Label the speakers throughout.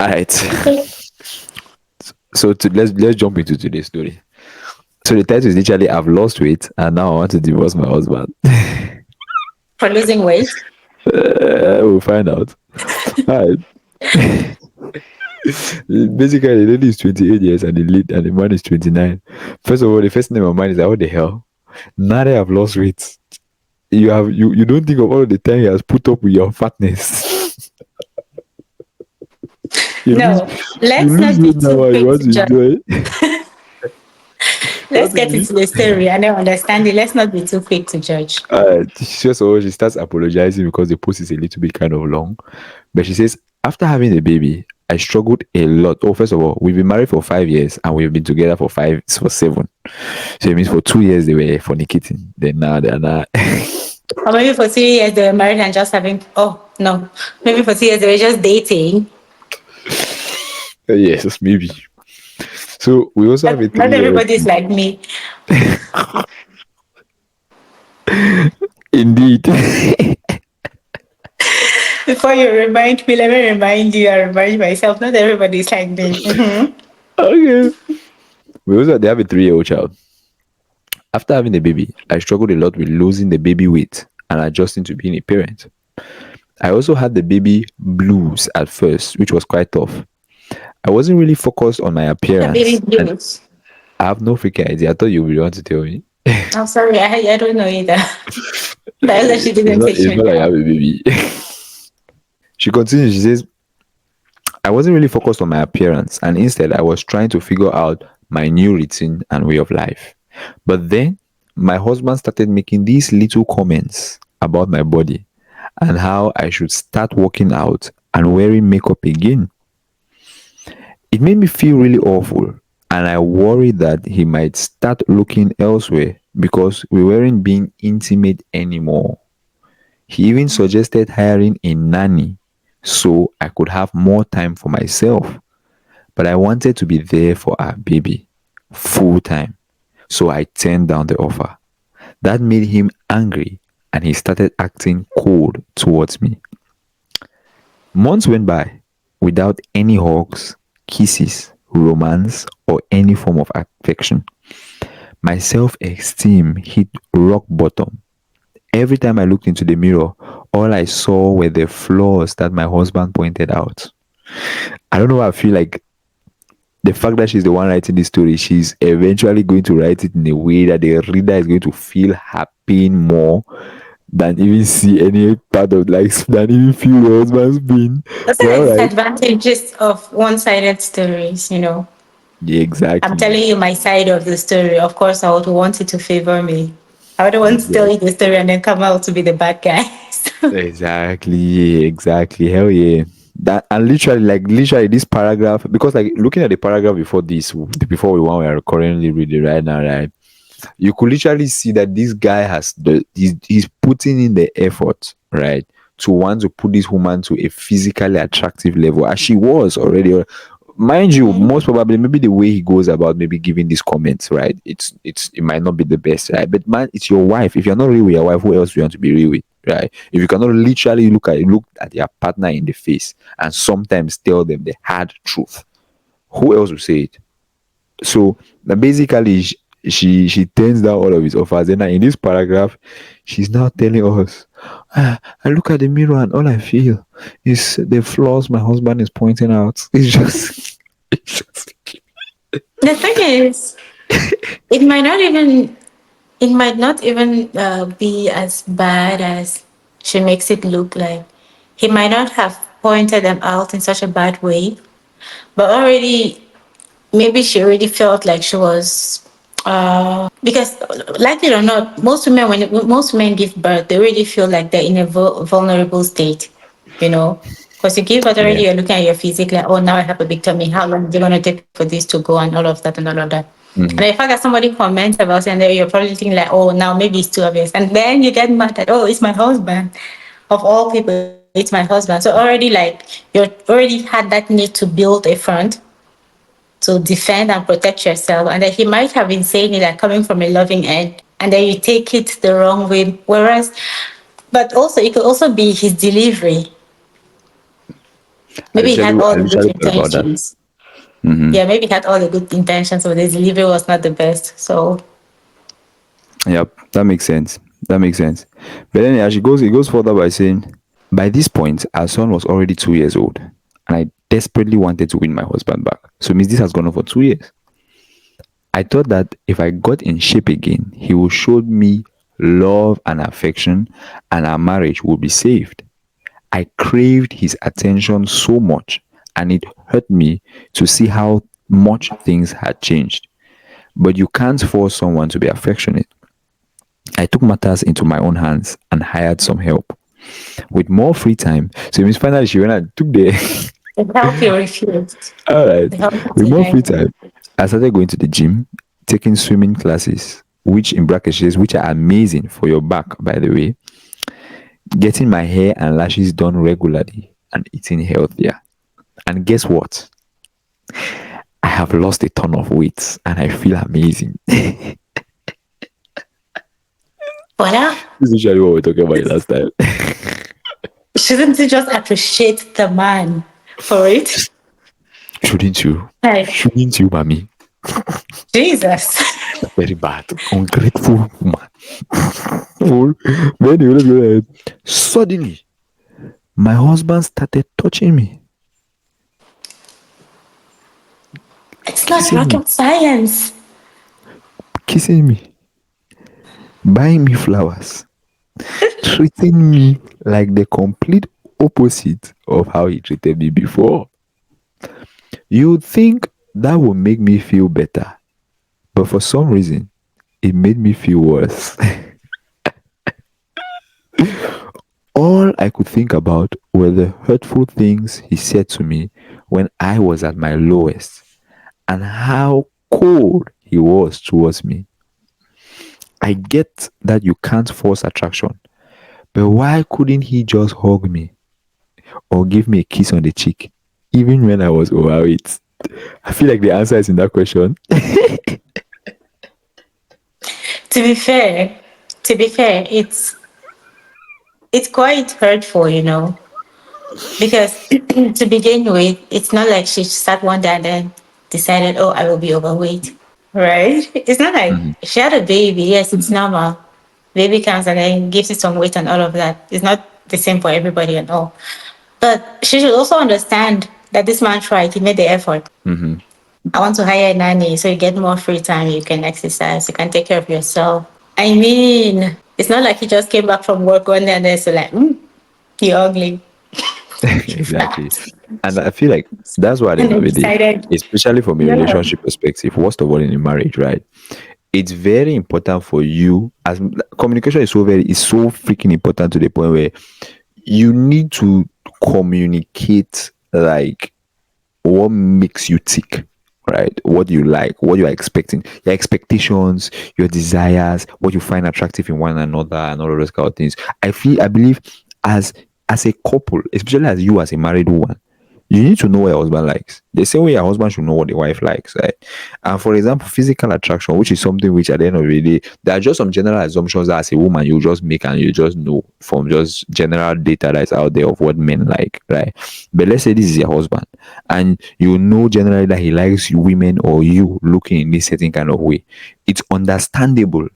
Speaker 1: All right.
Speaker 2: Okay.
Speaker 1: So let's jump into today's story. So the title is literally I've lost weight and now I want to divorce my husband.
Speaker 2: For losing weight.
Speaker 1: We'll find out. All right. Basically, the lady is 28 years and the man is 29. First of all, the first thing in my mind is like, what the hell? Now that I've lost weight, you don't think of all the time he has put up with your fatness. you lose
Speaker 2: No,
Speaker 1: you
Speaker 2: let's
Speaker 1: lose
Speaker 2: not be
Speaker 1: weight now
Speaker 2: too
Speaker 1: and you
Speaker 2: quick
Speaker 1: want
Speaker 2: to
Speaker 1: to
Speaker 2: judge.
Speaker 1: enjoy.
Speaker 2: Let's
Speaker 1: What
Speaker 2: get
Speaker 1: is
Speaker 2: into the story and then understand it. Let's not be too quick to judge.
Speaker 1: she starts apologizing because the post is a little bit kind of long. But she says, after having a baby, I struggled a lot. Oh, first of all, we've been married for 5 years and we've been together for 7. So it means for 2 years they were fornicating. Then now they're not.
Speaker 2: Or maybe for 3 years they were married and just having, oh, no. Maybe for 2 years they were just dating.
Speaker 1: Yes, maybe. So we also have a
Speaker 2: Not
Speaker 1: 3 year old.
Speaker 2: everybody's like me.
Speaker 1: Indeed.
Speaker 2: Before you remind me, let me remind you, I remind myself, not everybody's like me. Mhm.
Speaker 1: Okay. They have a 3 year old child. After having a baby, I struggled a lot with losing the baby weight and adjusting to being a parent. I also had the baby blues at first, which was quite tough. I wasn't really focused on my
Speaker 2: The baby
Speaker 1: appearance, and
Speaker 2: blues.
Speaker 1: I have no freaking idea. I thought you would want to tell me.
Speaker 2: I'm sorry, I don't know either. That's why she
Speaker 1: It's
Speaker 2: didn't
Speaker 1: not.
Speaker 2: teach
Speaker 1: It's
Speaker 2: me
Speaker 1: not like I
Speaker 2: now.
Speaker 1: have a baby. She continues. She says, "I wasn't really focused on my appearance, and instead, I was trying to figure out my new routine and way of life. But then, my husband started making these little comments about my body and how I should start working out and wearing makeup again. It made me feel really awful, and I worried that he might start looking elsewhere because we weren't being intimate anymore. He even suggested hiring a nanny so I could have more time for myself. But I wanted to be there for our baby full time, so I turned down the offer. That made him angry and he started acting cold towards me. Months went by without any hugs, kisses, romance, or any form of affection. My self esteem hit rock bottom. Every time I looked into the mirror, all I saw were the flaws that my husband pointed out. I don't know why I feel like the fact that she's the one writing this story, she's eventually going to write it in a way that the reader is going to feel happy more than even see any part of like than even feel the husband's pain.
Speaker 2: Those
Speaker 1: But
Speaker 2: are
Speaker 1: all
Speaker 2: the
Speaker 1: right.
Speaker 2: disadvantages of one-sided stories.
Speaker 1: Yeah,
Speaker 2: I'm
Speaker 1: exactly.
Speaker 2: telling you my side of the story. Of course, I would want it to favor me. I would want to tell
Speaker 1: Exactly.
Speaker 2: you the story and then come out to be the bad guy.
Speaker 1: Exactly. Exactly. Hell yeah. That and literally this paragraph because like looking at the paragraph before we one we are currently reading right now, right? You could literally see that this guy he's putting in the effort, right? To want to put this woman to a physically attractive level as she was already. Mind you,
Speaker 2: Mhm.
Speaker 1: most probably maybe the way he goes about maybe giving these comments, right? It might not be the best, right? But man, it's your wife. If you're not real with your wife, who else do you want to be real with? Right? If you cannot literally look at your partner in the face and sometimes tell them the hard truth, who else will say it? So basically, she turns down all of his offers. And now in this paragraph, she's now telling us, I look at the mirror and all I feel is the flaws my husband is pointing out. It's just, it's just
Speaker 2: The thing is, it might not even it might not even be as bad as she makes it look like. He might not have pointed them out in such a bad way, but already maybe she already felt like she was because like it or not, most women give birth, they already feel like they're in a vulnerable state, you know. Because you give birth
Speaker 1: yeah.
Speaker 2: already, you're looking at your physique like, oh, now I have a big tummy. How long is it gonna take for this to go and all of that and all of that. And the
Speaker 1: Mhm.
Speaker 2: fact that somebody comments about it and then you're probably thinking like, oh, now maybe it's too obvious. And then you get mad that, oh, it's my husband. Of all people, it's my husband. So already like you already had that need to build a front to defend and protect yourself. And that he might have been saying it like coming from a loving end, and then you take it the wrong way. Whereas, but also it could also be his delivery. Maybe he had
Speaker 1: I
Speaker 2: all the good
Speaker 1: literally thought about that.
Speaker 2: intentions. Yeah, maybe he had all the good intentions, but the delivery was not the best. So
Speaker 1: Yep, that makes sense. That makes sense. But then he goes further by saying, by this point, our son was already 2 years old, and I desperately wanted to win my husband back. So it means this has gone on for 2 years. I thought that if I got in shape again, he would show me love and affection, and our marriage would be saved. I craved his attention so much, and it hurt me to see how much things had changed. But you can't force someone to be affectionate. I took matters into my own hands and hired some help. With more free time, so it means finally she went and took the
Speaker 2: the help you refused.
Speaker 1: all right.
Speaker 2: The help was
Speaker 1: With more free
Speaker 2: denied.
Speaker 1: time, I started going to the gym, taking swimming classes, which in brackets says which are amazing for your back, by the way. Getting my hair and lashes done regularly and eating healthier. And guess what? I have lost a ton of weight and I feel amazing. This
Speaker 2: Voila.
Speaker 1: is usually what we were talking about last time.
Speaker 2: Shouldn't you just appreciate the man for it?
Speaker 1: Shouldn't you?
Speaker 2: Like,
Speaker 1: Shouldn't you, mommy?
Speaker 2: Jesus.
Speaker 1: Very bad. Ungrateful woman. Well, but anyway, let's go ahead. Suddenly, my husband started touching me,
Speaker 2: It's not
Speaker 1: kissing me,
Speaker 2: rocket science.
Speaker 1: kissing me, buying me flowers, treating me like the complete opposite of how he treated me before. You'd think that would make me feel better, but for some reason, it made me feel worse. All I could think about were the hurtful things he said to me when I was at my lowest and how cold he was towards me. I get that you can't force attraction, but why couldn't he just hug me or give me a kiss on the cheek, even when I was overweight? I feel like the answer is in that question.
Speaker 2: To be fair, it's quite hurtful, because to begin with, it's not like she sat one day and then decided, oh, I will be overweight, right? It's not like
Speaker 1: Mhm.
Speaker 2: she had a baby. Yes, it's normal. Baby comes and then gives it some weight and all of that. It's not the same for everybody and all. But she should also understand that this man tried. He made the effort.
Speaker 1: Mhm.
Speaker 2: I want to hire a nanny so you get more free time. You can exercise. You can take care of yourself. I mean, it's not like he just came back from work one day and then so like, you're ugly.
Speaker 1: Exactly. And I feel like that's why at the
Speaker 2: And
Speaker 1: end of
Speaker 2: then
Speaker 1: the day,
Speaker 2: decided,
Speaker 1: especially from a
Speaker 2: yeah,
Speaker 1: relationship perspective, worst of all in a marriage, right? It's very important for you as communication is so freaking important to the point where you need to communicate like what makes you tick, right? What you like, what you are expecting, your expectations, your desires, what you find attractive in one another, and all of those kind of things. I believe as as a couple, especially as you as a married woman, you need to know what your husband likes. The same way your husband should know what the wife likes, right? And for example, physical attraction, which is something which at the end of the day, there are just some general assumptions that as a woman you just make and you just know from just general data that's out there of what men like, right? But let's say this is your husband and you know generally that he likes women or you looking in this certain kind of way. It's understandable.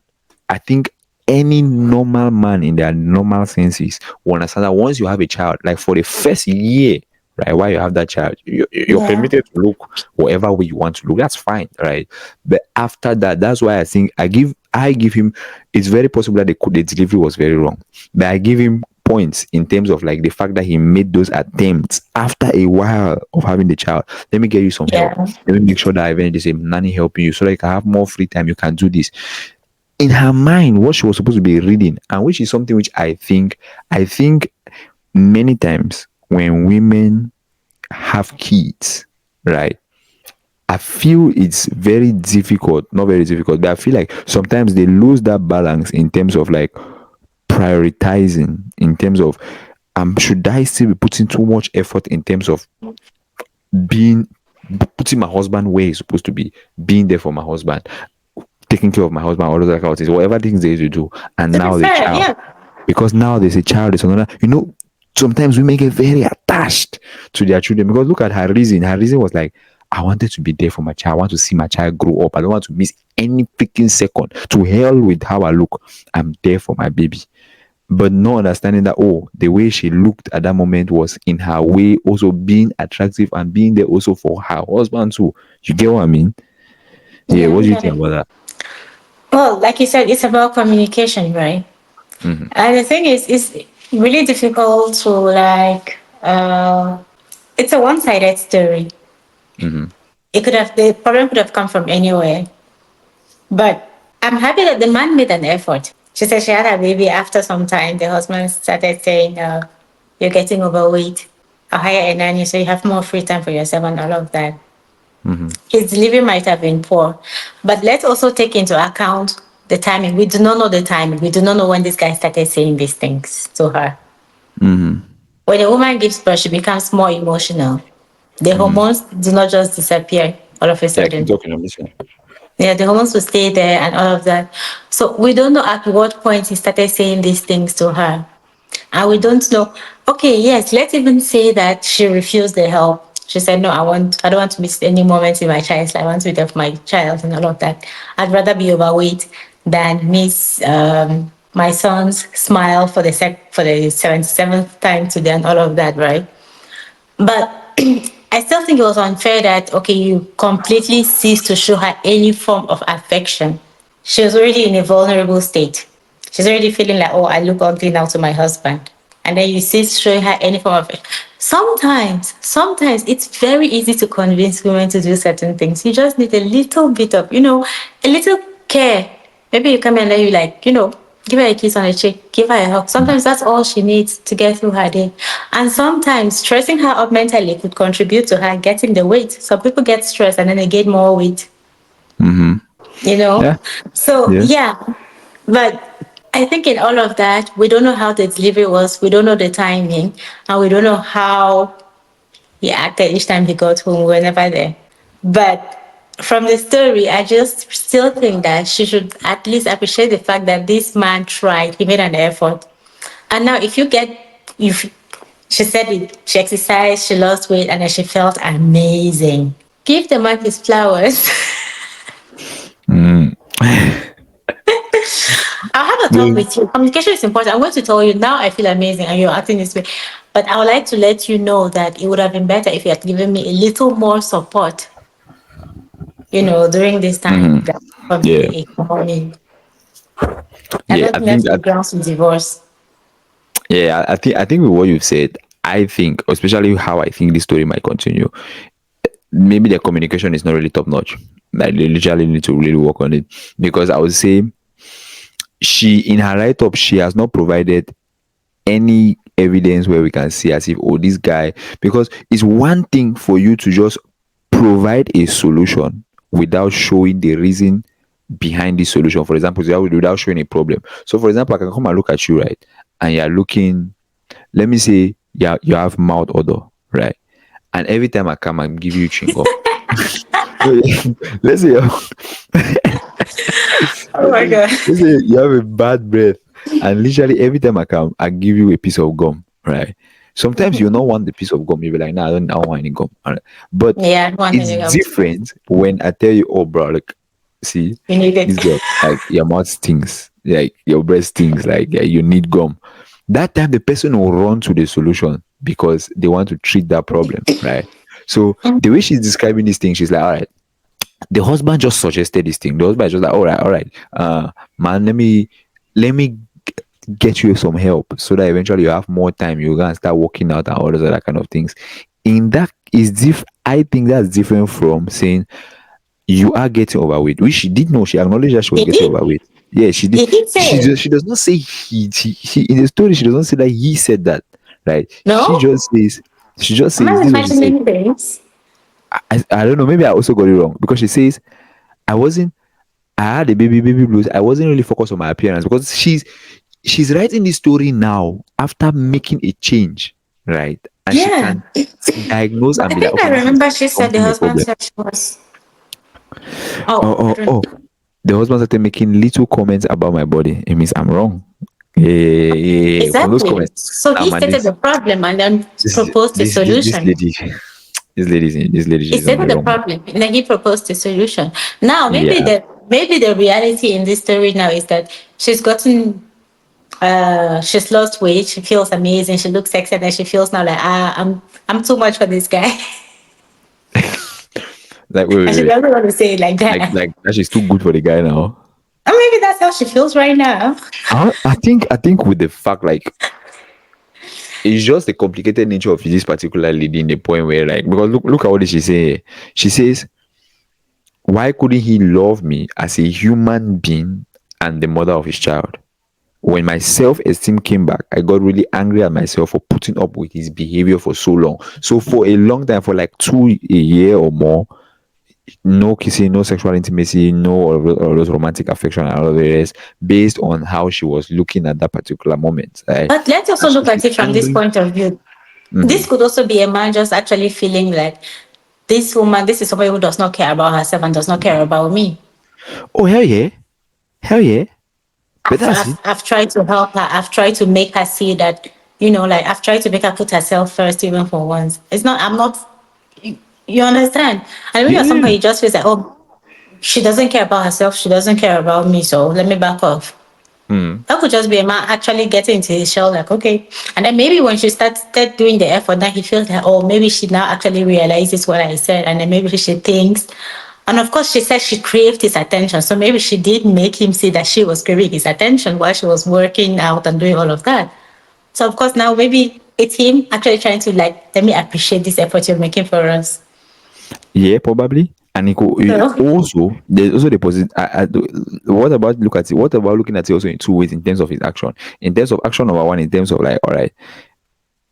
Speaker 1: I think any normal man in their normal senses will understand that once you have a child, like for the first year, right, while you have that child, you're
Speaker 2: yeah,
Speaker 1: permitted to look whatever way you want to look. That's fine, right? But after that, that's why I think I give him. It's very possible that the delivery was very wrong, but I give him points in terms of like the fact that he made those attempts after a while of having the child. Let me get you some help.
Speaker 2: yeah,
Speaker 1: Let me make sure that I eventually say nanny helping you so that you can have more free time. You can do this in her mind what she was supposed to be reading, and which is something which I think many times when women have kids, right? I feel it's very difficult, not very difficult, but I feel like sometimes they lose that balance in terms of like prioritizing, in terms of should I still be putting too much effort in terms of being putting my husband where he's supposed to be, being there for my husband, taking care of my husband, all those kind of things, whatever things they used to do, and
Speaker 2: to be
Speaker 1: now the
Speaker 2: fair,
Speaker 1: child.
Speaker 2: yeah,
Speaker 1: Because now there's a child, there's another, sometimes women get very attached attached to their children. Because look at her reason. Her reason was like, I wanted to be there for my child. I want to see my child grow up. I don't want to miss any freaking second. To hell with how I look. I'm there for my baby. But not understanding that, oh, the way she looked at that moment was in her way also being attractive and being there also for her husband too. You get what I mean? Yeah,
Speaker 2: Yeah,
Speaker 1: what
Speaker 2: I
Speaker 1: do you
Speaker 2: get
Speaker 1: think
Speaker 2: it.
Speaker 1: about that?
Speaker 2: Well, like you said, it's about communication, right?
Speaker 1: Mm-hmm.
Speaker 2: And the thing is, it's really difficult to like. It's a one-sided story.
Speaker 1: Mm-hmm.
Speaker 2: It could have the problem could have come from anywhere, but I'm happy that the man made an effort. She said she had a baby after some time. The husband started saying, "You're getting overweight. I'll hire a nanny so you have more free time for yourself and all of that."
Speaker 1: Mm-hmm.
Speaker 2: His delivery might have been poor, but let's also take into account the timing. We do not know the timing. We do not know when this guy started saying these things to her.
Speaker 1: Mm-hmm.
Speaker 2: When a woman gives birth, she becomes more emotional. The
Speaker 1: Mm-hmm.
Speaker 2: hormones do not just disappear all of a
Speaker 1: Yeah, keep
Speaker 2: sudden.
Speaker 1: talking. I'm listening.
Speaker 2: Yeah, the hormones will stay there and all of that. So we don't know at what point he started saying these things to her. And we don't know. Okay, yes, let's even say that she refused the help. She said, "No, I don't want to miss any moments in my child's life. I want to be there for my child and all of that. I'd rather be overweight than miss my son's smile for for the 77th time today and all of that, right?" But I still think it was unfair that, okay, you completely ceased to show her any form of affection. She was already in a vulnerable state. She's already feeling like, oh, I look ugly now to my husband. And then you cease showing her any form of. Sometimes it's very easy to convince women to do certain things. You just need a little bit of, a little care. Maybe you come and let you like, give her a kiss on the cheek, give her a hug. Sometimes that's all she needs to get through her day. And sometimes stressing her up mentally could contribute to her getting the weight. Some people get stressed and then they gain more weight,
Speaker 1: Mm-hmm.
Speaker 2: you know?
Speaker 1: Yeah.
Speaker 2: So,
Speaker 1: Yeah.
Speaker 2: yeah. But I think in all of that, we don't know how the delivery was, we don't know the timing, and we don't know how he acted each time he got home. We were never there. But from the story, I just still think that she should at least appreciate the fact that this man tried, he made an effort. And now, if she said it, she exercised, she lost weight, and then she felt amazing. Give the man his flowers.
Speaker 1: Mm.
Speaker 2: I'll have a talk
Speaker 1: Yeah.
Speaker 2: with you. Communication is important. I'm going to tell you now I feel amazing and you're acting this way. But I would like to let you know that it would have been better if you had given me a little more support, during this time
Speaker 1: Mm-hmm.
Speaker 2: that
Speaker 1: Yeah.
Speaker 2: probably ignoring. I
Speaker 1: Yeah.
Speaker 2: don't
Speaker 1: I
Speaker 2: think that's
Speaker 1: think
Speaker 2: the
Speaker 1: that.
Speaker 2: grounds for divorce.
Speaker 1: Yeah. I think with what you've said, I think, especially how I think this story might continue, maybe the communication is not really top notch. Like they literally need to really work on it because I would say she in her write up she has not provided any evidence where we can see as if, oh, this guy, because it's one thing for you to just provide a solution without showing the reason behind the solution. For example, without showing a problem. So for example, I can come and look at you, right, and you're looking, let me say, yeah, you have mouth odor, right, and every time I come and give you chewing gum. So, let's say
Speaker 2: Oh my God.
Speaker 1: let's say you have a bad breath, and literally every time I come, I give you a piece of gum, right? Sometimes you don't want the piece of gum. You'll be like, nah, I don't want any gum. All right. But
Speaker 2: Yeah, one
Speaker 1: it's
Speaker 2: thing
Speaker 1: different when I tell you, oh, bro, like, see,
Speaker 2: you need it.
Speaker 1: this girl, like, your mouth stings, like, your breath stings, like, yeah, you need gum. That time, the person will run to the solution because they want to treat that problem, right? So the way she's describing this thing, she's like, all right, the husband just suggested this thing. The husband is just like, all right, man, let me get you some help so that eventually you have more time. You can start working out and all those other kind of things. In that is I think that's different from saying you are getting overweight, which she did know. She acknowledged that she was
Speaker 2: He
Speaker 1: getting
Speaker 2: did.
Speaker 1: overweight. Yeah, she did.
Speaker 2: He did say
Speaker 1: She
Speaker 2: it.
Speaker 1: just she does not say he in the story. She does not say that he said that, right?
Speaker 2: No?
Speaker 1: She just
Speaker 2: Am
Speaker 1: says
Speaker 2: I
Speaker 1: this is what she said.
Speaker 2: imagining things?
Speaker 1: I don't know. Maybe I also got it wrong because she says I wasn't. I had a baby blues. I wasn't really focused on my appearance because she's writing this story now after making a change, right? And she
Speaker 2: Yeah.
Speaker 1: can diagnose
Speaker 2: But
Speaker 1: and
Speaker 2: I
Speaker 1: be like,
Speaker 2: think
Speaker 1: okay,
Speaker 2: I
Speaker 1: this is
Speaker 2: remember she said the
Speaker 1: something a
Speaker 2: husband
Speaker 1: problem.
Speaker 2: said she was.
Speaker 1: Oh,
Speaker 2: Oh, I
Speaker 1: oh,
Speaker 2: don't
Speaker 1: oh.
Speaker 2: know.
Speaker 1: The husband started making little comments about my body. It means I'm wrong. Yeah. From those
Speaker 2: Exactly.
Speaker 1: comments.
Speaker 2: So
Speaker 1: Nah,
Speaker 2: he
Speaker 1: man,
Speaker 2: stated the problem and then
Speaker 1: this
Speaker 2: proposed a
Speaker 1: this
Speaker 2: solution.
Speaker 1: lady, this lady,
Speaker 2: He
Speaker 1: she's on
Speaker 2: stated
Speaker 1: the
Speaker 2: the
Speaker 1: wrong.
Speaker 2: problem and then he proposed a solution. Now
Speaker 1: Yeah.
Speaker 2: maybe the reality in this story now is that she's lost weight, she feels amazing, she looks sexy, and then she feels now like I'm too much for this guy.
Speaker 1: Like wait,
Speaker 2: And
Speaker 1: wait,
Speaker 2: she
Speaker 1: wait.
Speaker 2: doesn't want to say it like that.
Speaker 1: Like that she's too good for the guy now.
Speaker 2: And maybe that's how she feels right now.
Speaker 1: I think with the fact like it's just the complicated nature of this particular lady in the point where like because look at what did she say. She says, why couldn't he love me as a human being and the mother of his child? When my self-esteem came back, I got really angry at myself for putting up with his behavior for so long. So for a long time, for like a year or more, no kissing, no sexual intimacy, no all those romantic affection and all of the rest, based on how she was looking at that particular moment. Right?
Speaker 2: But let's
Speaker 1: And
Speaker 2: also
Speaker 1: she'll
Speaker 2: look
Speaker 1: be
Speaker 2: at it from this
Speaker 1: angry.
Speaker 2: point of view.
Speaker 1: Mhm.
Speaker 2: This could also be a man just actually feeling like this woman, this is somebody who does not care about herself and does not care about me.
Speaker 1: Oh hell yeah, hell yeah. But
Speaker 2: I've,
Speaker 1: that's
Speaker 2: I've,
Speaker 1: it.
Speaker 2: I've tried to help her. I've tried to make her see that, like I've tried to make her put herself first, even for once. It's not, I'm not, you understand? And when you're
Speaker 1: Yeah.
Speaker 2: somebody, you just feel like, oh, she doesn't care about herself. She doesn't care about me. So let me back off.
Speaker 1: Hmm.
Speaker 2: That could just be a man actually getting into his shell, like, okay. And then maybe when she started doing the effort, then he feels like, oh, maybe she now actually realizes what I said. And then maybe she thinks. And of course, she said she craved his attention. So maybe she did make him see that she was craving his attention while she was working out and doing all of that. So, of course, now maybe it's him actually trying to, like, let me appreciate this effort you're making for us.
Speaker 1: Yeah, probably. And
Speaker 2: So,
Speaker 1: also there's also the positive. What about look at it? What about looking at it also in two ways in terms of his action? In terms of action number one, in terms of like, all right,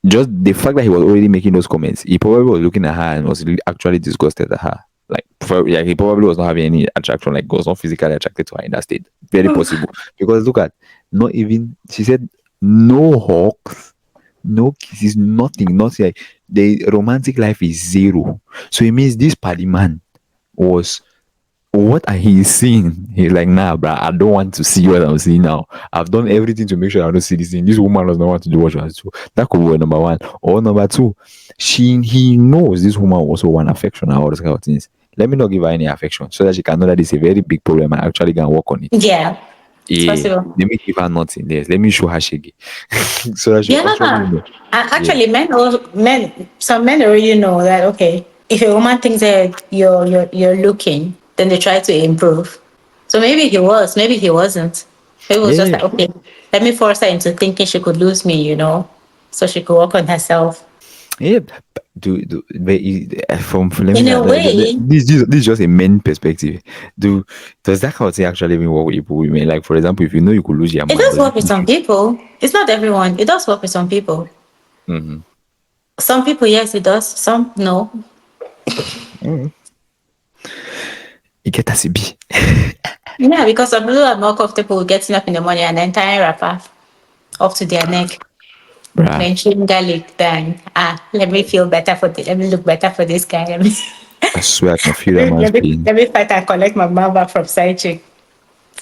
Speaker 1: just the fact that he was already making those comments, he probably was looking at her and was really actually disgusted at her. Like he probably was not having any attraction, like was not physically attracted to her in that state. Very possible. Because look at not even she said no hugs, no kisses, nothing. Like the romantic life is zero. So it means this party man was what are he seeing? He's like, nah, bruh, I don't want to see what I'm seeing now. I've done everything to make sure I don't see this thing. This woman does not want to do what she wants to do. That could be number one. Or number two, he knows this woman also want affection and all those kind of things. Let me not give her any affection so that she can know that it's a very big problem and actually can work on it.
Speaker 2: yeah, it's
Speaker 1: Yeah.
Speaker 2: possible.
Speaker 1: Let me give her nothing there. Let me show her shaggy. So that she'll
Speaker 2: Yeah.
Speaker 1: actually know.
Speaker 2: And
Speaker 1: Yeah.
Speaker 2: actually, some men already know that, okay, if a woman thinks that you're looking, then they try to improve. So maybe he wasn't. Maybe it was just
Speaker 1: Yeah.
Speaker 2: like, okay, let me force her into thinking she could lose me, so she could work on herself.
Speaker 1: Yeah, but let me
Speaker 2: In a
Speaker 1: not,
Speaker 2: way,
Speaker 1: this is just a main perspective. Does that kind of thing actually even work with people women? Like for example, if you know you could lose your
Speaker 2: it
Speaker 1: man,
Speaker 2: does
Speaker 1: does it
Speaker 2: work with
Speaker 1: make
Speaker 2: some
Speaker 1: you?
Speaker 2: people. It's not everyone. It does work with some people.
Speaker 1: Mm-hmm.
Speaker 2: Some people, yes, it does. Some, no.
Speaker 1: You get a CB.
Speaker 2: Yeah, because some people are more comfortable with getting up in the morning and then tying wrapper up to their neck,
Speaker 1: Bruh,
Speaker 2: then chewing garlic. Then let me feel better let me look better for this guy. Let me
Speaker 1: I swear I can feel that
Speaker 2: let me,
Speaker 1: man's
Speaker 2: let me,
Speaker 1: pain.
Speaker 2: let me fight and collect my man back from side chick.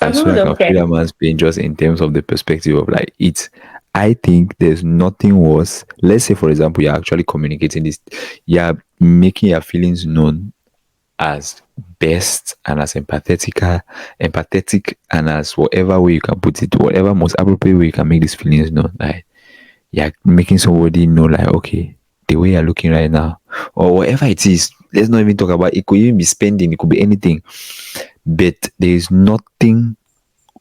Speaker 1: I
Speaker 2: Some people
Speaker 1: swear I can
Speaker 2: don't
Speaker 1: feel
Speaker 2: care.
Speaker 1: that man's pain just in terms of the perspective of like it. I think there's nothing worse. Let's say, for example, you're actually communicating this, you're making your feelings known as best and as empathetic and as whatever way you can put it, whatever most appropriate way you can make these feelings known. Like you're making somebody know, like, okay, the way you're looking right now, or whatever it is. Let's not even talk about it. Could even be spending, it could be anything. But there is nothing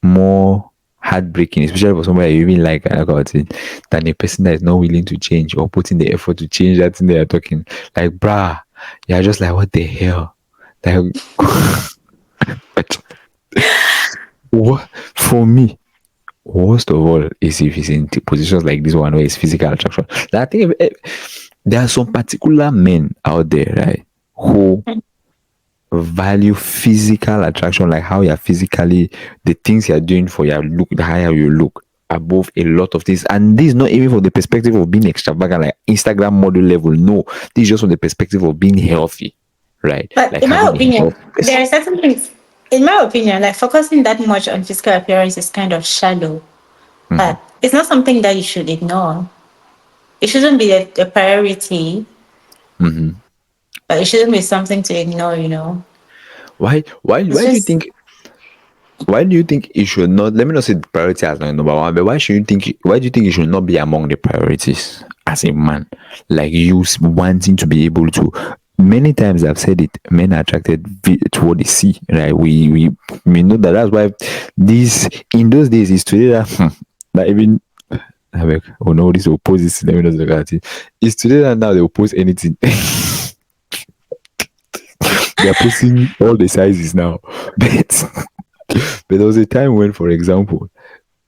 Speaker 1: more heartbreaking, especially for somebody you even like about it, than a person that is not willing to change or putting the effort to change that thing they are talking. Like, bruh, you're just like, what the hell? Like, what for me? Worst of all is if he's in positions like this one where it's physical attraction. Like, I think there are some particular men out there, right, who value physical attraction, like how you're physically, the things you're doing for your look, the higher you look, above a lot of things. And this is not even from the perspective of being extravagant, like Instagram model level. No, this is just from the perspective of being healthy, right?
Speaker 2: But
Speaker 1: Like
Speaker 2: in my
Speaker 1: having a
Speaker 2: opinion,
Speaker 1: health.
Speaker 2: there are certain things. In my opinion, like focusing that much on physical appearance is kind of shallow. But it's not something that you should ignore. It shouldn't be a priority, but it shouldn't be something to ignore, you know.
Speaker 1: Why? Why?
Speaker 2: It's
Speaker 1: Why do you
Speaker 2: just
Speaker 1: think? Why do you think it should not? Let me not say the priority as my number one, but why should you think? Why do you think it should not be among the priorities as a man? Like you wanting to be able to. Many times I've said it. Men are attracted to what they see, right? We know that. That's why these in those days it's today that that even. I'm like, oh no, this will oppose this. Let me not look at it. It's today that now they oppose anything. They are posting all the sizes now, but there was a time when, for example,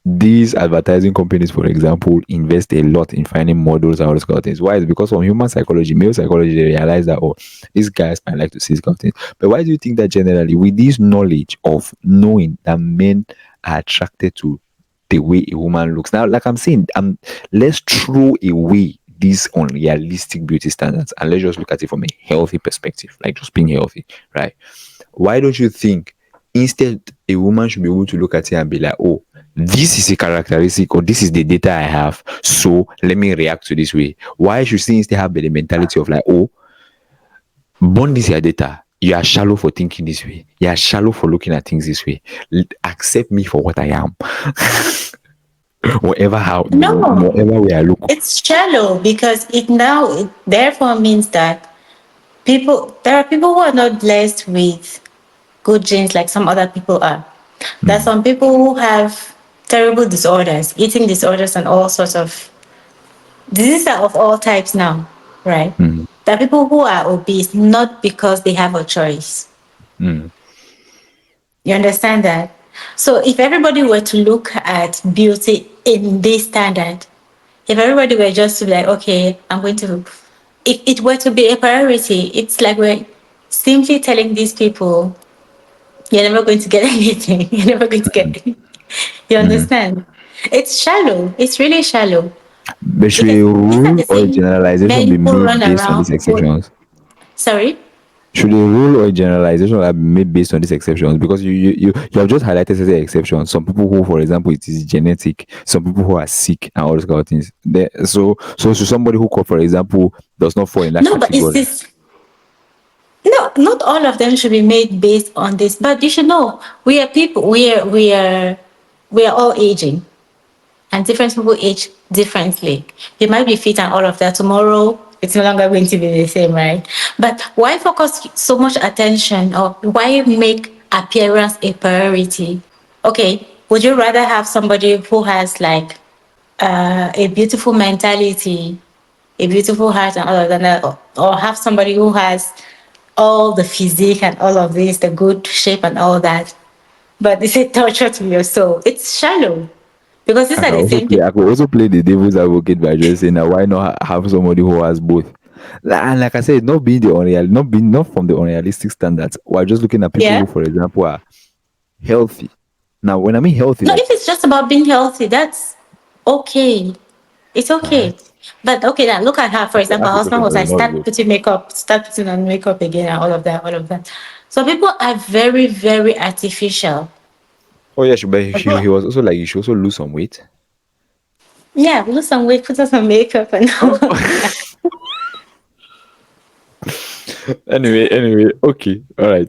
Speaker 1: these advertising companies, for example, invest a lot in finding models and all those kind of things. Why? It's because from human psychology, male psychology, they realize that, oh, these guys might like to see these kind of things. But why do you think that generally, with this knowledge of knowing that men are attracted to the way a woman looks? Now, like I'm saying, let's throw away these unrealistic beauty standards and let's just look at it from a healthy perspective, like just being healthy, right? Why don't you think instead a woman should be able to look at it and be like, oh, this is a characteristic or this is the data I have, so let me react to this way? Why should she instead have the mentality of like, oh, born this your data, you are shallow for thinking this way, you are shallow for looking at things this way, accept me for what I am? Whatever how
Speaker 2: no.
Speaker 1: whatever way I look.
Speaker 2: It's shallow because it therefore means that there are people who are not blessed with good genes like some other people are. There are some people who have terrible disorders, eating disorders, and all sorts of diseases are of all types now, right? There are people who are obese not because they have a choice. You understand that? So if everybody were to look at beauty in this standard, if everybody were just to be like, okay, I'm going to, if it were to be a priority, it's like we're simply telling these people, you're never going to get anything. You're never going to get anything. You understand? It's shallow. It's really shallow.
Speaker 1: But should a
Speaker 2: Because these are
Speaker 1: rule
Speaker 2: the
Speaker 1: or a
Speaker 2: same
Speaker 1: generalization be
Speaker 2: men who
Speaker 1: made
Speaker 2: run
Speaker 1: based on
Speaker 2: around.
Speaker 1: these exceptions?
Speaker 2: Sorry?
Speaker 1: Should a rule or a generalization be made based on these exceptions? Because you have just highlighted certain exceptions. Some people who, for example, it is genetic. Some people who are sick and all those kind of things. So somebody who, for example, does not fall in that
Speaker 2: No, but it's
Speaker 1: category.
Speaker 2: this. No, not all of them should be made based on this. But you should know we are people. We are all aging, and different people age differently. You might be fit and all of that. Tomorrow, it's no longer going to be the same, right? But why focus so much attention, or why make appearance a priority? Okay, would you rather have somebody who has like a beautiful mentality, a beautiful heart, and all of that, or have somebody who has all the physique and all of this, the good shape and all that, but it's a torture to your soul? It's shallow because these
Speaker 1: I
Speaker 2: are
Speaker 1: can
Speaker 2: the
Speaker 1: also
Speaker 2: same
Speaker 1: play.
Speaker 2: people.
Speaker 1: I could also play the devil's advocate by just saying that why not have somebody who has both? And like I said, not being the unreal, not from the unrealistic standards. We're just looking at people
Speaker 2: Yeah.
Speaker 1: who, for example, are healthy. Now, when I mean healthy,
Speaker 2: No,
Speaker 1: like
Speaker 2: if it's just about being healthy, that's okay. It's okay.
Speaker 1: alright,
Speaker 2: But okay, now look at her. For example,
Speaker 1: ask
Speaker 2: her
Speaker 1: a
Speaker 2: husband
Speaker 1: question
Speaker 2: was
Speaker 1: that
Speaker 2: like,
Speaker 1: is not good.
Speaker 2: start putting on makeup again, and all of that, all of that. So people are very, very artificial.
Speaker 1: Oh yeah, but he
Speaker 2: People,
Speaker 1: was also like you should also lose some weight.
Speaker 2: yeah, lose some weight, put on some makeup, and all
Speaker 1: Oh.
Speaker 2: of that.
Speaker 1: Anyway, okay, all right.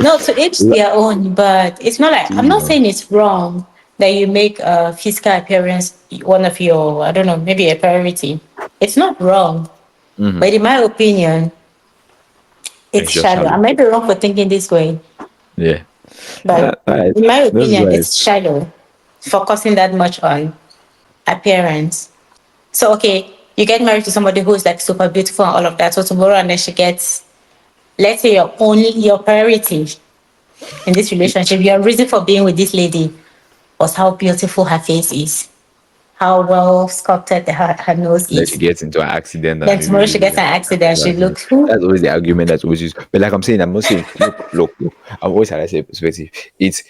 Speaker 2: No, to each their own, but it's not like, I'm
Speaker 1: You
Speaker 2: not
Speaker 1: know.
Speaker 2: saying it's wrong that you make a physical appearance one of your, I don't know, maybe a priority. It's not wrong. But in my opinion, it's
Speaker 1: It's just
Speaker 2: shallow. I
Speaker 1: shallow.
Speaker 2: might be wrong for thinking this way,
Speaker 1: Yeah.
Speaker 2: but
Speaker 1: All right.
Speaker 2: in my
Speaker 1: That's
Speaker 2: opinion,
Speaker 1: nice.
Speaker 2: it's shallow, focusing that much on appearance. So, okay, you get married to somebody who's like super beautiful and all of that. So tomorrow, and then she gets, let's say, your priority in this relationship, your reason for being with this lady was how beautiful her face is, how well sculpted her nose
Speaker 1: Then she
Speaker 2: is.
Speaker 1: gets into an accident and
Speaker 2: Then tomorrow
Speaker 1: maybe
Speaker 2: she gets an accident. She looks who?
Speaker 1: that's always the argument that's always used. But like I'm saying, I'm not saying look. I'm always had I say perspective. It's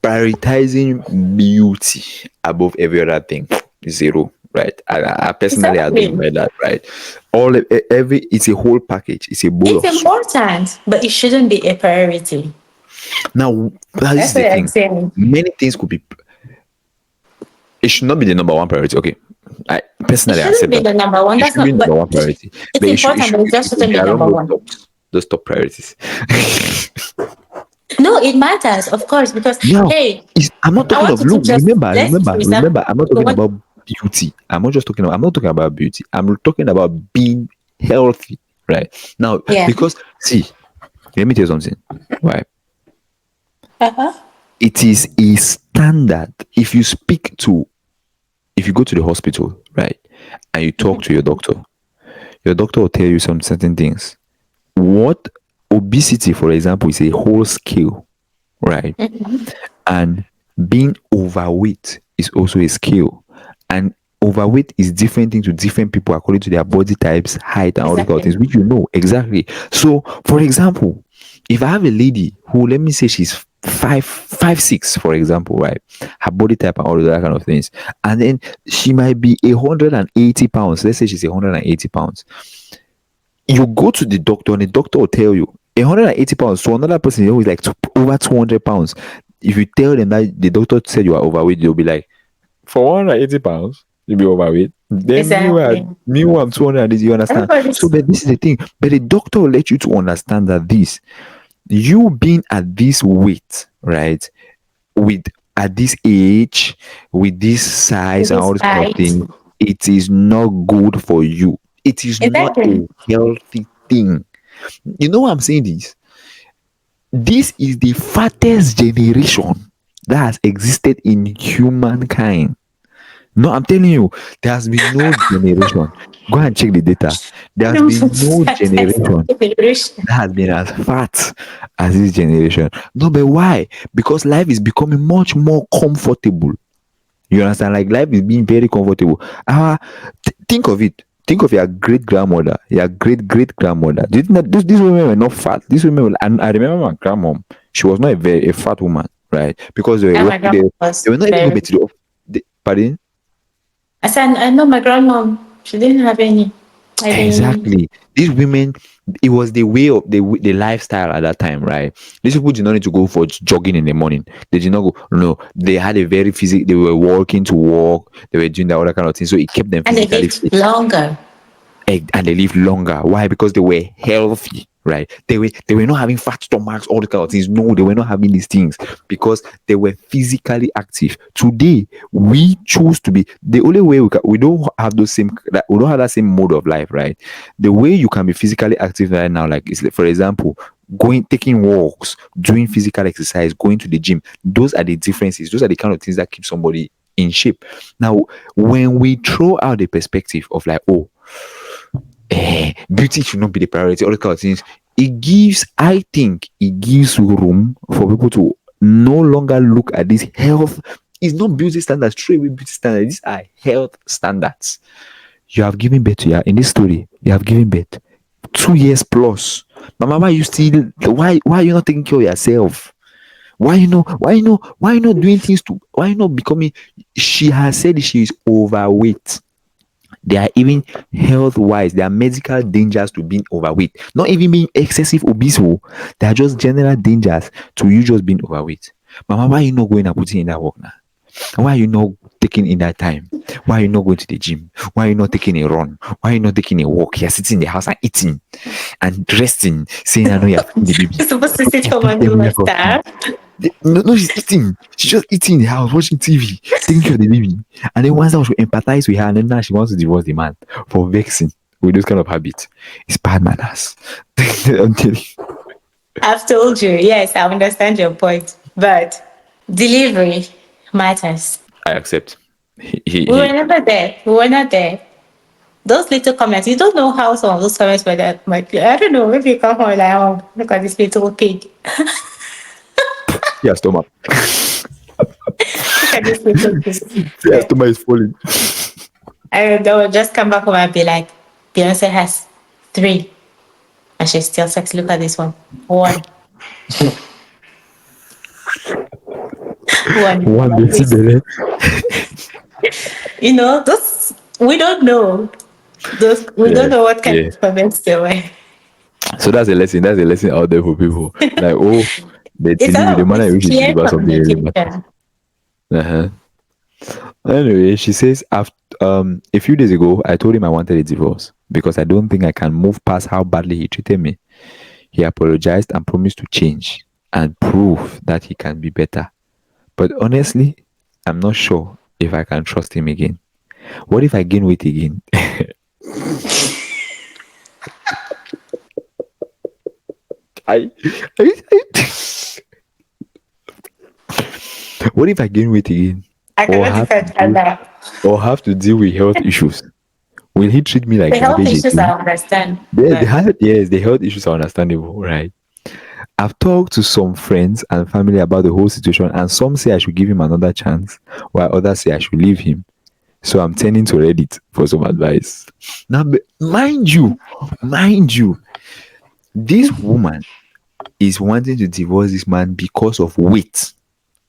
Speaker 1: prioritizing beauty above every other thing. Zero. Right. I personally agree
Speaker 2: Exactly.
Speaker 1: with that. Right. Every it's a whole package. It's a bowl
Speaker 2: It's
Speaker 1: of soup.
Speaker 2: important, but it shouldn't be a priority.
Speaker 1: Now, this
Speaker 2: That's
Speaker 1: is the
Speaker 2: what I'm
Speaker 1: thing.
Speaker 2: saying.
Speaker 1: Many things could be. It should not be the number one priority. Okay, I
Speaker 2: It
Speaker 1: personally
Speaker 2: shouldn't
Speaker 1: accept
Speaker 2: be
Speaker 1: that.
Speaker 2: the number one.
Speaker 1: It
Speaker 2: That's
Speaker 1: should be
Speaker 2: not.
Speaker 1: number
Speaker 2: But
Speaker 1: one priority,
Speaker 2: it's
Speaker 1: but
Speaker 2: important, but it just
Speaker 1: it should
Speaker 2: shouldn't
Speaker 1: be
Speaker 2: be
Speaker 1: around
Speaker 2: number one.
Speaker 1: those top priorities.
Speaker 2: No, it matters, of course, because
Speaker 1: Now,
Speaker 2: hey,
Speaker 1: I'm not
Speaker 2: I
Speaker 1: talking
Speaker 2: want
Speaker 1: of
Speaker 2: you to
Speaker 1: look.
Speaker 2: just let's for example,
Speaker 1: Remember. I'm not
Speaker 2: so
Speaker 1: talking
Speaker 2: what?
Speaker 1: about beauty. I'm not talking about beauty. I'm talking about being healthy, right? Now,
Speaker 2: Yeah.
Speaker 1: because see, let me tell you something. Right,
Speaker 2: Uh-huh.
Speaker 1: it is a standard. If you go to the hospital, right, and you talk to your doctor will tell you some certain things. What obesity, for example, is a whole skill, right? And being overweight is also a skill. And overweight is different thing to different people according to their body types, height, and all these kind of
Speaker 2: Exactly.
Speaker 1: things, which you know exactly. So, for example, if I have a lady who, let me say, she's 5'6", for example, right? Her body type and all of that kind of things, and then she might be 180 pounds. Let's say she's 180 pounds. You go to the doctor, and the doctor will tell you 180 pounds to another person who is like over 200 pounds. If you tell them that the doctor said you are overweight, they'll be like, for 180 pounds, you'll be overweight. Then
Speaker 2: Exactly.
Speaker 1: meanwhile, I'm 280, you understand? So,
Speaker 2: Everybody's
Speaker 1: but this is the thing. But the doctor will let you to understand that you being at this weight, right, with at this age, with this size and all
Speaker 2: this
Speaker 1: this kind of
Speaker 2: height.
Speaker 1: thing, it is not good for you. It is not
Speaker 2: Exactly.
Speaker 1: a healthy thing. You know why I'm saying this? This is the fattest generation that has existed in humankind. No, I'm telling you, there has been no generation. Go and check the data. There
Speaker 2: I
Speaker 1: has
Speaker 2: don't
Speaker 1: been no generation
Speaker 2: generation.
Speaker 1: that has been as fat as this generation. No, but why? Because life is becoming much more comfortable. You understand? Like life is being very comfortable. Think of it. Think of your great grandmother, your great grandmother. Do you think that these women were not fat? These women, and I remember my grandmom. She was not a fat woman, right? Because they were
Speaker 2: And my
Speaker 1: working.
Speaker 2: grandma
Speaker 1: They
Speaker 2: was
Speaker 1: were not even going
Speaker 2: very.
Speaker 1: to the. Pardon?
Speaker 2: I said, I know my grandmom. She didn't have any.
Speaker 1: Exactly. These women, it was the way of the lifestyle at that time, right? These people did not need to go for jogging in the morning. They did not go. No, they had a very physical. They were walking to walk. They were doing that other kind of thing. So it kept them
Speaker 2: And they
Speaker 1: physically
Speaker 2: lived
Speaker 1: fit,
Speaker 2: longer.
Speaker 1: and they lived longer. Why? Because they were healthy, right? They were not having fat stomachs, all the kind of things. No, they were not having these things because they were physically active. Today, we choose to be the only way we don't have those same we don't have that same mode of life, right? The way you can be physically active right now, like is for example, taking walks, doing physical exercise, going to the gym. Those are the differences. Those are the kind of things that keep somebody in shape. Now, when we throw out the perspective of like, oh, beauty should not be the priority, all the kind of things. I think it gives room for people to no longer look at this health. It's not beauty standards, straight away beauty standards. These are health standards. You have given birth to your in this story, you have given birth 2 years plus. Mama, why you still why are you not taking care of yourself? Why you not doing things to why you not becoming she has said she is overweight. There are even health wise, there are medical dangers to being overweight. Not even being excessive obese. Oh. There are just general dangers to you just being overweight. Mama, why are you not going and putting in that work now? Why are you not taking in that time? Why are you not going to the gym? Why are you not taking a run? Why are you not taking a walk? You're sitting in the house and eating and resting, saying, I know you're feeding the baby.
Speaker 2: You're supposed to sit
Speaker 1: You're
Speaker 2: home
Speaker 1: feeding
Speaker 2: and do
Speaker 1: every
Speaker 2: like
Speaker 1: other thing.
Speaker 2: that.
Speaker 1: No, she's eating. She's just eating in the house, watching TV, taking care of the baby. And then once I should empathize with her, and then now she wants to divorce the man for vexing with those kind of habits. It's bad manners. I'm telling you.
Speaker 2: I've told you. Yes, I understand your point. But delivery matters.
Speaker 1: I accept.
Speaker 2: We were never there. We were not there. Those little comments, you don't know how some of those comments were that might be. I don't know. Maybe you come home like, oh, look at this little pig.
Speaker 1: Yeah, stomach.
Speaker 2: Look at this little pig.
Speaker 1: Yeah, stomach is falling.
Speaker 2: And they will just come back home and be like, Beyonce has 3 and she's still sexy. Look at this one. 1. 1.
Speaker 1: One baby
Speaker 2: Please.
Speaker 1: belly.
Speaker 2: You know, those we don't know. Those we don't
Speaker 1: Yeah,
Speaker 2: know what kind
Speaker 1: yeah.
Speaker 2: of comments they were.
Speaker 1: So that's a lesson. That's a lesson out there for people. Like, oh, the
Speaker 2: It's
Speaker 1: delivery, the
Speaker 2: all
Speaker 1: manner in
Speaker 2: it's
Speaker 1: which you
Speaker 2: clear
Speaker 1: deliver something really matters.
Speaker 2: communication.
Speaker 1: Uh-huh. Anyway, she says after a few days ago, I told him I wanted a divorce because I don't think I can move past how badly he treated me. He apologized and promised to change and prove that he can be better. But honestly, I'm not sure if I can trust him again. What if I gain weight again? I, I what if I gain weight again?
Speaker 2: I
Speaker 1: Or
Speaker 2: cannot
Speaker 1: have to
Speaker 2: defend
Speaker 1: deal
Speaker 2: that.
Speaker 1: have to deal with health issues? Will he treat me like
Speaker 2: The health
Speaker 1: garbage
Speaker 2: issues
Speaker 1: again?
Speaker 2: I understand,
Speaker 1: Yeah,
Speaker 2: but
Speaker 1: the health issues are understandable, right? I've talked to some friends and family about the whole situation, and some say I should give him another chance, while others say I should leave him. So I'm turning to Reddit for some advice. Now, mind you, this woman is wanting to divorce this man because of weight.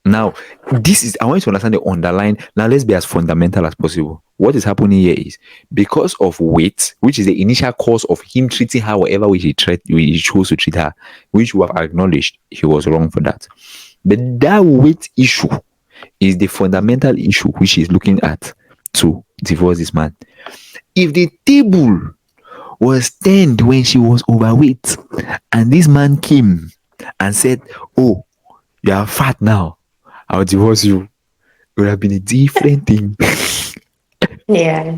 Speaker 1: Now, this is I want you to understand the underline. Now, let's be as fundamental as possible. What is happening here is because of weight, which is the initial cause of him treating her whatever way he chose to treat her, which we have acknowledged he was wrong for that. But that weight issue is the fundamental issue which she's looking at to divorce this man. If the table was turned when she was overweight and this man came and said, "Oh, you are fat now, I'll divorce you," it would have been a different thing.
Speaker 2: yeah.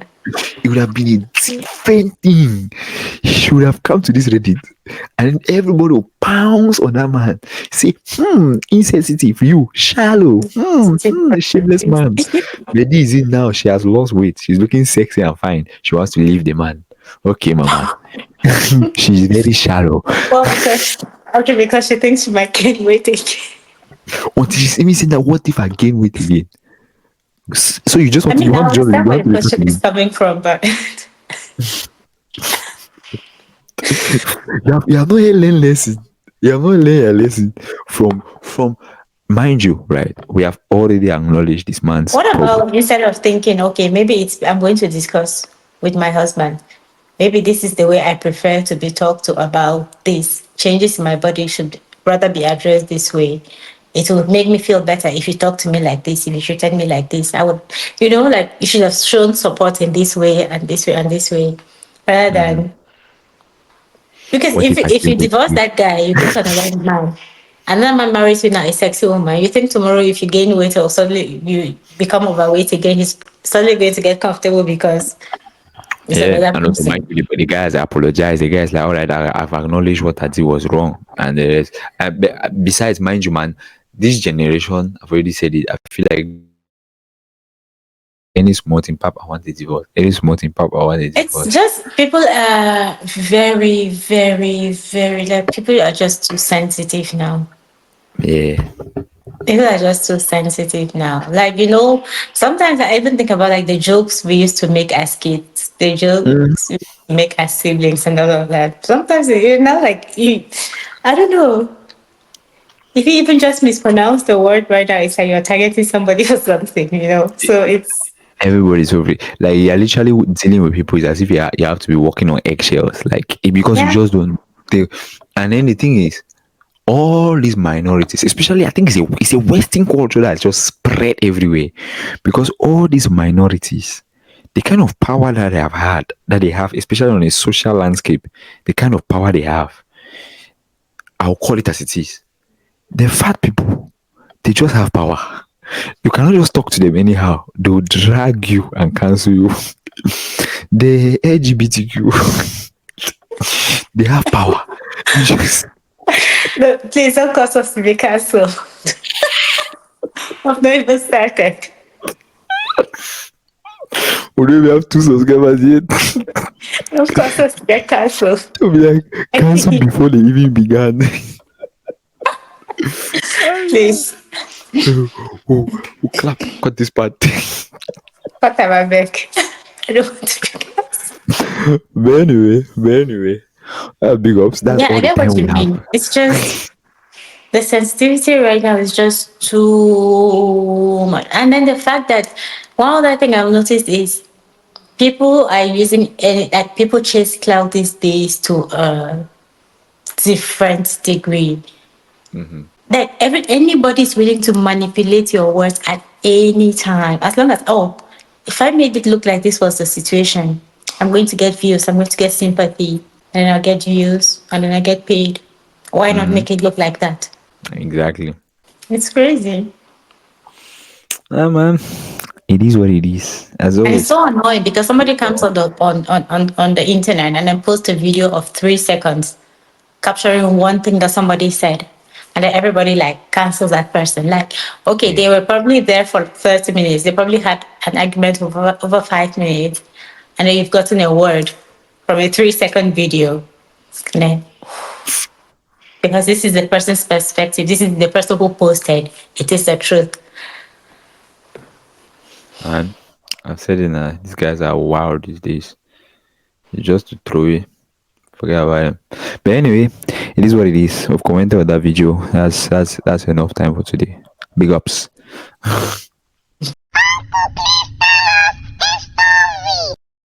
Speaker 1: It would have been a different thing. He should have come to this Reddit and everybody will pounce on that man. Say, insensitive, you, shallow, shameless man. But this is it now. She has lost weight. She's looking sexy and fine. She wants to leave the man. Okay, mama. She's very shallow.
Speaker 2: Well, because okay, because she thinks she might gain weight again.
Speaker 1: Until she even said that, what if I gain weight again? So you just
Speaker 2: I
Speaker 1: want to,
Speaker 2: mean, I
Speaker 1: you
Speaker 2: understand where
Speaker 1: want
Speaker 2: the
Speaker 1: to refer to
Speaker 2: question
Speaker 1: me.
Speaker 2: is coming from, but
Speaker 1: You have not yet learned lesson. You have not learned a lesson from mind you, right? We have already acknowledged this man's
Speaker 2: what
Speaker 1: problem.
Speaker 2: about instead of thinking, okay, maybe it's I'm going to discuss with my husband. Maybe this is the way I prefer to be talked to about this. Changes in my body should rather be addressed this way. It would make me feel better if you talk to me like this, if you treated me like this. I would, like you should have shown support in this way and this way and this way, rather
Speaker 1: Mhm.
Speaker 2: than because
Speaker 1: What
Speaker 2: if
Speaker 1: if I
Speaker 2: if you
Speaker 1: gain weight
Speaker 2: divorce
Speaker 1: again?
Speaker 2: that guy, you get another man. Another man marries you now, a sexy woman. You think tomorrow, if you gain weight or suddenly you become overweight again, he's suddenly going to get comfortable because it's
Speaker 1: Yeah,
Speaker 2: another
Speaker 1: and also mind
Speaker 2: person.
Speaker 1: you, the guys apologize. The guys like, all right, I've acknowledged what I did was wrong, and the rest. Besides, mind you, man, this generation, I've already said it. I feel like any small thing, pap, I want a divorce. Any small thing, pap, I want a
Speaker 2: It's
Speaker 1: divorce.
Speaker 2: just people are very, very, very like people are just too sensitive now.
Speaker 1: Yeah.
Speaker 2: People are just too sensitive now. Like, sometimes I even think about like the jokes we used to make as kids, the
Speaker 1: Mm.
Speaker 2: jokes we make as siblings and all of that. Sometimes like I don't know. If you even just mispronounce the word right now, it's like you're targeting somebody or something. So it's
Speaker 1: Everybody's over it. Like you're literally dealing with people. It's as if you have to be walking on eggshells, like because you
Speaker 2: yeah.
Speaker 1: just don't. They, and then the thing is, all these minorities, especially I think it's a Western culture that's just spread everywhere, because all these minorities, the kind of power that they have, especially on a social landscape, the kind of power they have, I'll call it as it is. The fat people, they just have power. You cannot just talk to them anyhow. They'll drag you and cancel you. The LGBTQ, they have power. You just
Speaker 2: No, please don't cause us to be cancelled. I've not even started.
Speaker 1: we don't even have 2 subscribers yet.
Speaker 2: Don't cause us to get cancelled.
Speaker 1: They'll be like cancel
Speaker 2: Please.
Speaker 1: before they even began.
Speaker 2: Please.
Speaker 1: Oh, oh, clap, cut this part.
Speaker 2: What am I back? I don't want to be cancelled.
Speaker 1: But anyway, big ups. That's
Speaker 2: Yeah,
Speaker 1: all
Speaker 2: I
Speaker 1: the
Speaker 2: get
Speaker 1: time
Speaker 2: what
Speaker 1: we
Speaker 2: you
Speaker 1: have.
Speaker 2: mean. It's just the sensitivity right now is just too much. And then the fact that one other thing I've noticed is people are using like people chase cloud these days to a different degree.
Speaker 1: Mhm.
Speaker 2: That anybody's willing to manipulate your words at anytime. As long as, oh, if I made it look like this was the situation, I'm going to get views, I'm going to get sympathy, and then I'll get views, and then I get paid. Why not
Speaker 1: Mm-hmm.
Speaker 2: make it look like that?
Speaker 1: Exactly.
Speaker 2: It's crazy.
Speaker 1: Ah, man. It is what it is. As
Speaker 2: And it's
Speaker 1: always.
Speaker 2: so annoying because somebody comes on the internet and then posts a video of 3 seconds capturing one thing that somebody said. And then everybody like cancels that person. Like, okay,
Speaker 1: Yeah.
Speaker 2: they were probably there for 30 minutes. They probably had an argument over 5 minutes. And then you've gotten a word from a 3 second video. And then, because this is the person's perspective, this is the person who posted. It is the truth.
Speaker 1: Man, I've said it now. These guys are wild these days. It's just to throw it. Forget about them. But anyway, it is what it is. We've commented on that video. That's enough time for today. Big ups.